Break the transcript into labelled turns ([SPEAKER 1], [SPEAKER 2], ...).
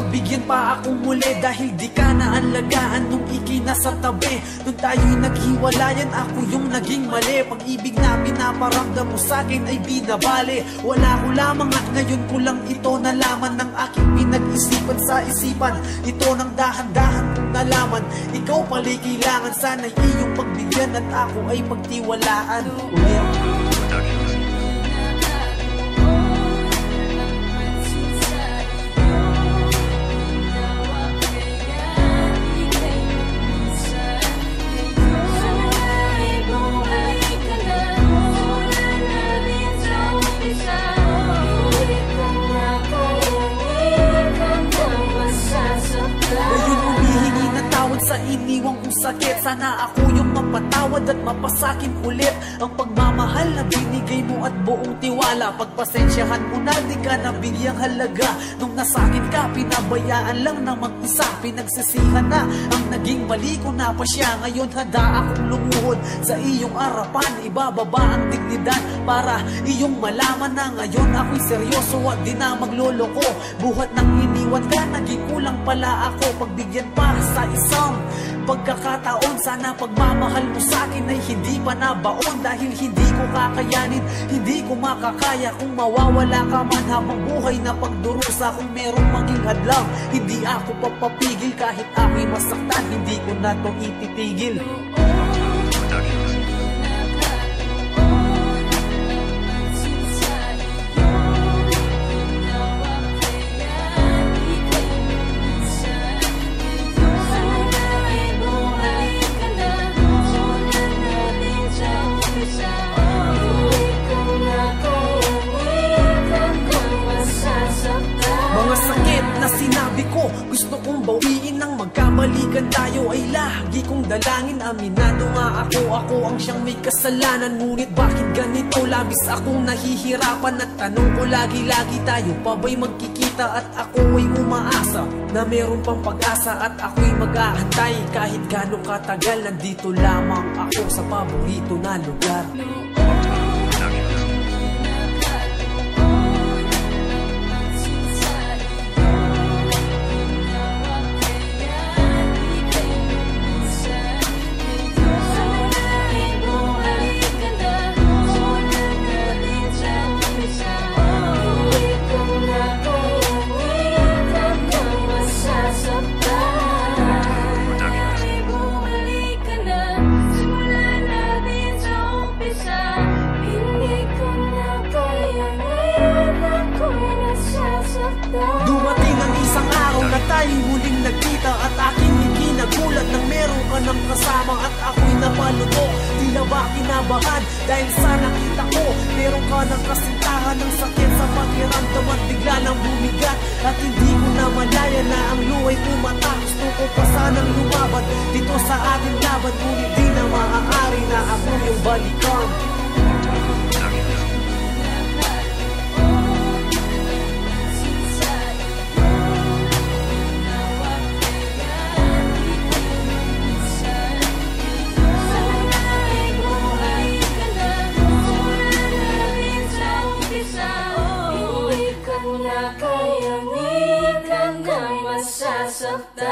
[SPEAKER 1] pagbigyan pa akong muli dahil di ka naanlagaan nung ikinasa tabi. Nung tayo'y naghiwalayan, ako yung naging mali. Pag-ibig na pinaparamdam mo sa'kin ay binabali. Wala ko lamang at ngayon ko lang ito nalaman ng aking pinag-isipan sa isipan. Ito ng dahan-dahan kong nalaman, ikaw pala kailangan, sana'y iyong pagbigyan at ako ay pagtiwalaan ulit. Sa iniwang kong sakit, sana ako yung mapatawad at mapasakin ulit ang pagmamahal na binigay mo at buong tiwala. Pagpasensyahan mo na di ka nabigyang halaga. Nung nasakin ka, pinabayaan lang na mag-isa. Pinagsisihan na ang naging mali ko na pa siya. Ngayon handa akong lumuhod sa iyong harapan. Ibababa ang dignidad para iyong malaman na ngayon ako'y seryoso at di na magloloko. Buhat ng iniwan ka, naging kulang pala ako. Pagbigyan pa sa isang pagkakataon, sana pagmamahal mo sa'kin ay hindi pa nabaon. Dahil hindi ko kakayanin, hindi ko makakaya kung mawawala ka man habang buhay na pagdurusa. Kung merong maging hadlang, hindi ako papapigil. Kahit ako'y masaktan, hindi ko na to ititigil. Sinabi ko, gusto kong bawiin ng magkamalikan tayo ay lagi kong dalangin. Aminado nga ako ang siyang may kasalanan. Ngunit bakit ganito, labis akong nahihirapan. At tanong ko lagi tayo pa ba'y magkikita? At ako ay umaasa na meron pang pag-asa at ako'y mag-aantay. Kahit gano'ng katagal, nandito lamang ako sa paborito na lugar. Dumating ang isang araw na tayo'y muling nagkita at aking ikinagulat nang meron ka ng kasama at ako'y napaluto. Di na ba kinabahan dahil sa nakita ko meron ka ng kasintahan, ng sakit sa pakiramdam at bigla lang bumigat. At hindi ko na malaya na ang luwa'y pumata. Gusto ko pa sanang lumaban dito sa ating laban, ngunit di na maaari na ako yung balikan.
[SPEAKER 2] Kaya ngikan na masasaktan.